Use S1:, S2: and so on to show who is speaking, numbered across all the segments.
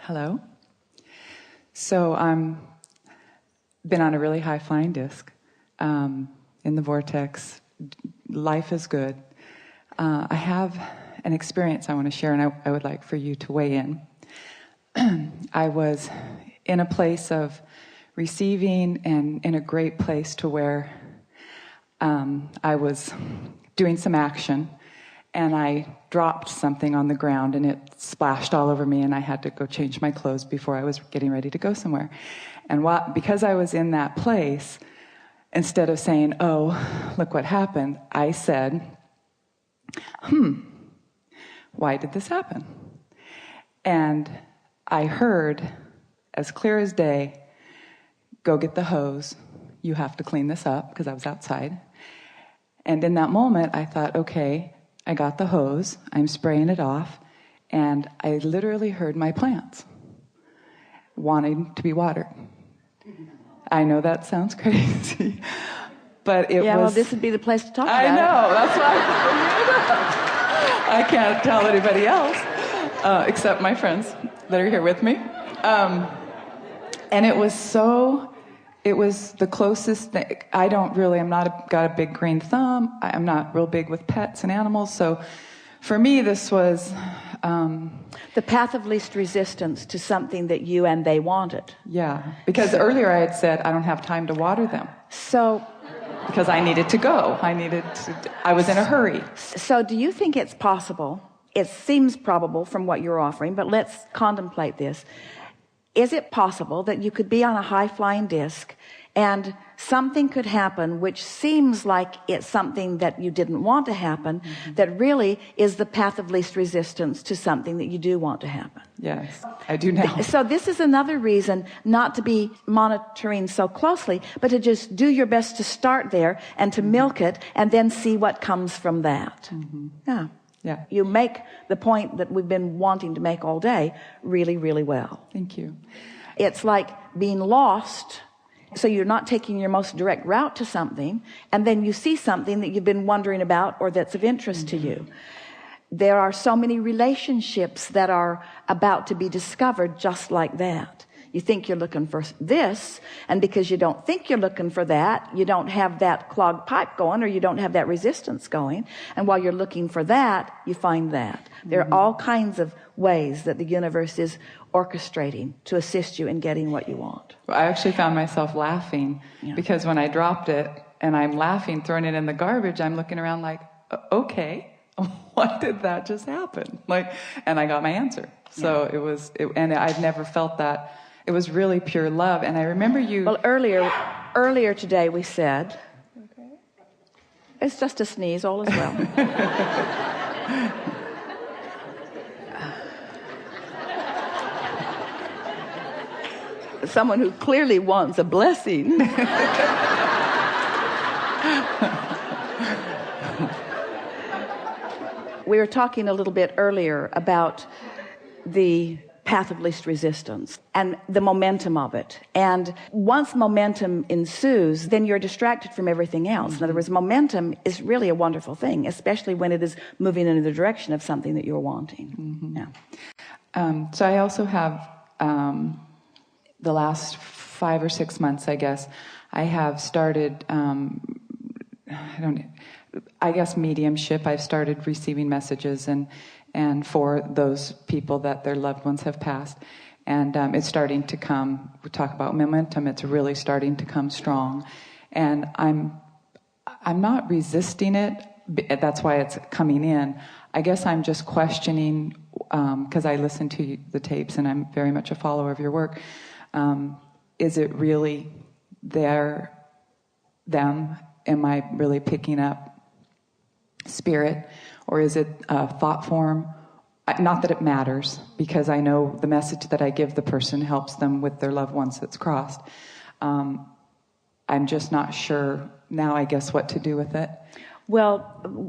S1: Hello. So been on a really high flying disc in the vortex. Life is good. I have an experience I want to share, and I would like for you to weigh in. I was in a place of receiving and in a great place to where I was doing some action, and I dropped something on the ground and it splashed all over me, and I had to go change my clothes before I was getting ready to go somewhere. And because I was in that place, instead of saying, oh, look what happened, I said, why did this happen? And I heard, as clear as day, go get the hose. You have to clean this up, because I was outside. And in that moment, I thought, okay, I got the hose, I'm spraying it off, and I literally heard my plants wanting to be watered. I know that sounds crazy, but it was...
S2: Yeah, well, this would be the place to talk about
S1: it. I know,
S2: it.
S1: That's why I can't tell anybody else, except my friends that are here with me. And it was the closest thing. I'm not got a big green thumb. I'm not real big with pets and animals. So for me, this was...
S2: the path of least resistance to something that you and they wanted.
S1: Yeah, because earlier I had said, I don't have time to water them.
S2: So...
S1: because I needed to go. I was in a hurry.
S2: So do you think it's possible, it seems probable from what you're offering, but let's contemplate this. Is it possible that you could be on a high-flying disc and something could happen which seems like it's something that you didn't want to happen, that really is the path of least resistance to something that you do want to happen?
S1: Yes, I do now.
S2: So this is another reason not to be monitoring so closely, but to just do your best to start there and to milk it and then see what comes from that. Yeah. You make the point that we've been wanting to make all day really, really well.
S1: Thank you.
S2: It's like being lost, so you're not taking your most direct route to something, and then you see something that you've been wondering about or that's of interest to you. There are so many relationships that are about to be discovered just like that. You think you're looking for this, and because you don't think you're looking for that, you don't have that clogged pipe going, or you don't have that resistance going, and while you're looking for that, you find that. There are all kinds of ways that the universe is orchestrating to assist you in getting what you want.
S1: Well, I actually found myself laughing, because when I dropped it, and I'm laughing, throwing it in the garbage, I'm looking around like, okay, why did that just happen? And I got my answer. So and I've never felt that. It was really pure love. And I remember you...
S2: Well, earlier today we said, it's just a sneeze, all is well. Someone who clearly wants a blessing. We were talking a little bit earlier about the path of least resistance and the momentum of it. And once momentum ensues, then you're distracted from everything else. In other words, momentum is really a wonderful thing, especially when it is moving in the direction of something that you're wanting.
S1: So I also have the last 5 or 6 months, I guess, I have started mediumship. I've started receiving messages and for those people that their loved ones have passed. And it's starting to come. We talk about momentum. It's really starting to come strong. And I'm not resisting it. That's why it's coming in. I guess I'm just questioning, because I listen to the tapes and I'm very much a follower of your work. Is it really them? Am I really picking up spirit? Or is it thought form? Not that it matters, because I know the message that I give the person helps them with their loved ones that's crossed. I'm just not sure now, I guess, what to do with it.
S2: Well,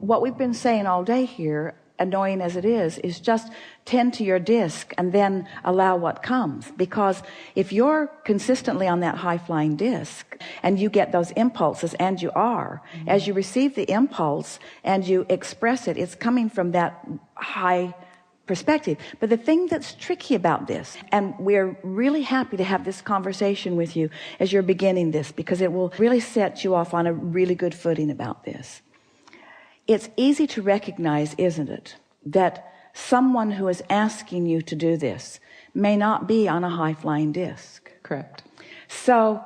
S2: what we've been saying all day here, annoying as it is just tend to your disc and then allow what comes. Because if you're consistently on that high-flying disc and you get those impulses, and you are, as you receive the impulse and you express it, it's coming from that high perspective. But the thing that's tricky about this, and we're really happy to have this conversation with you as you're beginning this, because it will really set you off on a really good footing about this. It's easy to recognize, isn't it, that someone who is asking you to do this may not be on a high-flying disc.
S1: Correct.
S2: So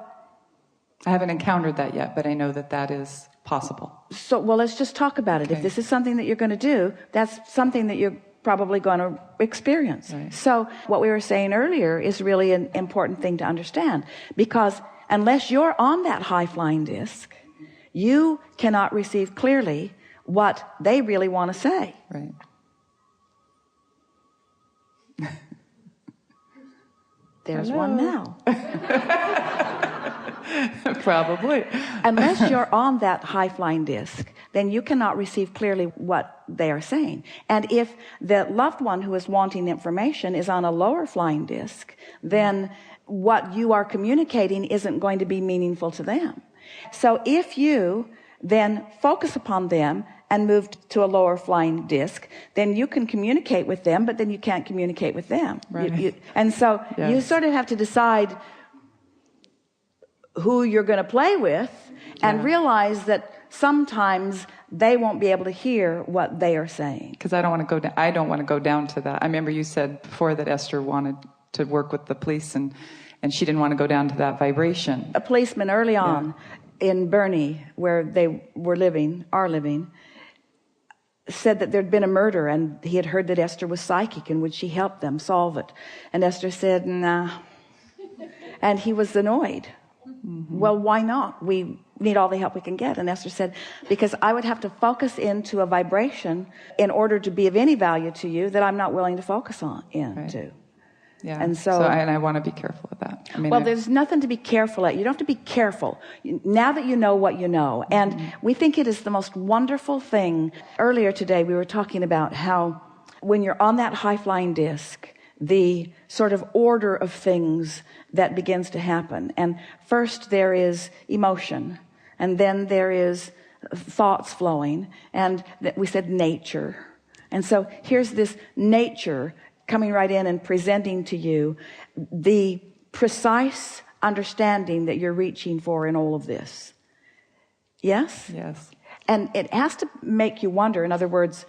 S1: I haven't encountered that yet, but I know that that is possible.
S2: So, well, let's just talk about it.
S1: Okay.
S2: If this is something that you're going to do, that's something that you're probably going to experience.
S1: Right.
S2: So what we were saying earlier is really an important thing to understand, because unless you're on that high-flying disc, you cannot receive clearly what they really want to say.
S1: Right.
S2: There's
S1: Hello.
S2: one now.
S1: Probably.
S2: Unless you're on that high-flying disc, then you cannot receive clearly what they are saying. And if the loved one who is wanting information is on a lower flying disc, then what you are communicating isn't going to be meaningful to them. So if you then focus upon them and move to a lower flying disc, then you can communicate with them, but then you can't communicate with them.
S1: Right.
S2: And so
S1: Yes.
S2: you sort of have to decide who you're going to play with, and
S1: Yeah.
S2: realize that sometimes they won't be able to hear what they are saying.
S1: Because I don't want to go down. I don't want to go down to that. I remember you said before that Esther wanted to work with the police, and she didn't want to go down to that vibration.
S2: A policeman early on in Bernie, where they were living, said that there'd been a murder, and he had heard that Esther was psychic, and would she help them solve it? And Esther said, nah. And he was annoyed. Mm-hmm. Well, why not? We need all the help we can get. And Esther said, because I would have to focus into a vibration in order to be of any value to you that I'm not willing to focus on into.
S1: Right. Yeah.
S2: And so
S1: I want to be careful of that. I mean,
S2: well, there's nothing to be careful at. You don't have to be careful now that you know what you know. And we think it is the most wonderful thing. Earlier today, we were talking about how when you're on that high-flying disc, the sort of order of things that begins to happen. And first there is emotion, and then there is thoughts flowing, and we said nature. And so here's this nature coming right in and presenting to you the precise understanding that you're reaching for in all of this. Yes?
S1: Yes.
S2: And it has to make you wonder, in other words,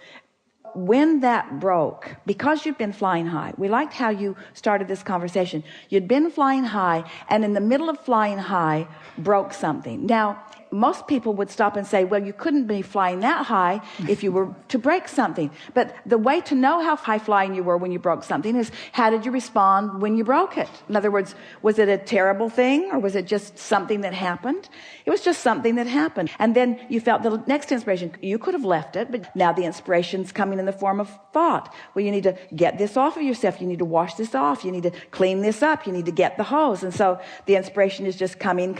S2: when that broke, because you've been flying high. We liked how you started this conversation. You'd been flying high, and in the middle of flying high broke something. Now, most people would stop and say, well, you couldn't be flying that high if you were to break something. But the way to know how high flying you were when you broke something is, how did you respond when you broke it? In other words, was it a terrible thing, or was it just something that happened? It was just something that happened. And then you felt the next inspiration. You could have left it, but now the inspiration's coming in the form of thought. Well, you need to get this off of yourself. You need to wash this off. You need to clean this up. You need to get the hose. And so the inspiration is just coming.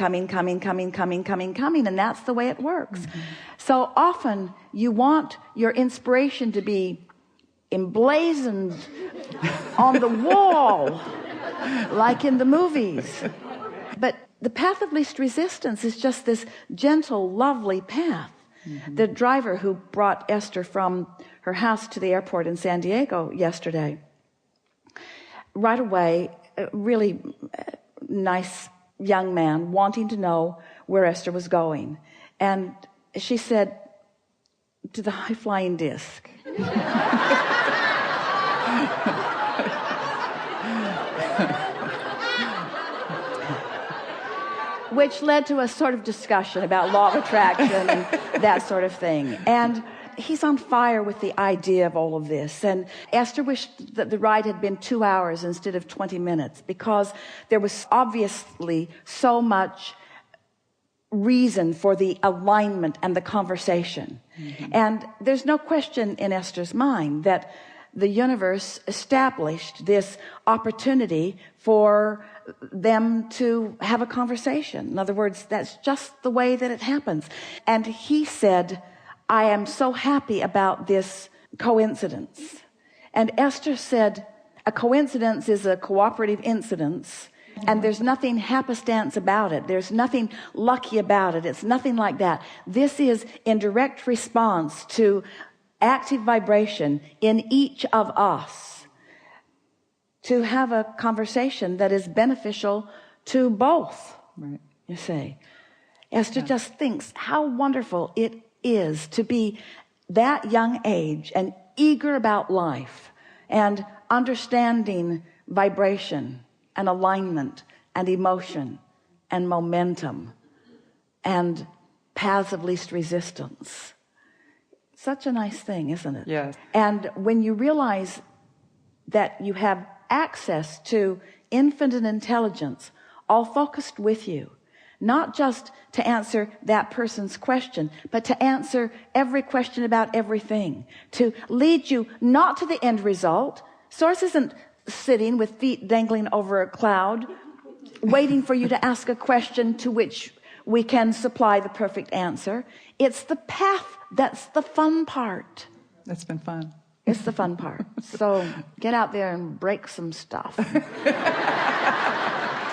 S2: And that's the way it works. Mm-hmm. So often you want your inspiration to be emblazoned on the wall, like in the movies. But the path of least resistance is just this gentle, lovely path. Mm-hmm. The driver who brought Esther from her house to the airport in San Diego yesterday, right away, a really nice young man wanting to know where Esther was going. And she said, to the high-flying disc. Which led to a sort of discussion about law of attraction and that sort of thing. And he's on fire with the idea of all of this. And Esther wished that the ride had been 2 hours instead of 20 minutes, because there was obviously so much reason for the alignment and the conversation. Mm-hmm. And there's no question in Esther's mind that the universe established this opportunity for them to have a conversation. In other words, that's just the way that it happens. And he said, I am so happy about this coincidence. And Esther said, a coincidence is a cooperative incidence, and there's nothing happenstance about it. There's nothing lucky about it. It's nothing like that. This is in direct response to active vibration in each of us to have a conversation that is beneficial to both.
S1: Right.
S2: You see, Esther just thinks how wonderful it is to be that young age and eager about life and understanding vibration and alignment and emotion and momentum and paths of least resistance. Such a nice thing, isn't it?
S1: Yes.
S2: And when you realize that you have access to infinite intelligence all focused with you, not just to answer that person's question, but to answer every question about everything, to lead you not to the end result. Source isn't sitting with feet dangling over a cloud waiting for you to ask a question to which we can supply the perfect answer. It's the path that's the fun part.
S1: That's been fun.
S2: It's the fun part. So get out there and break some stuff.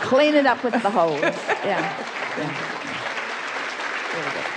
S2: Clean it up with the hose. Yeah. Really good.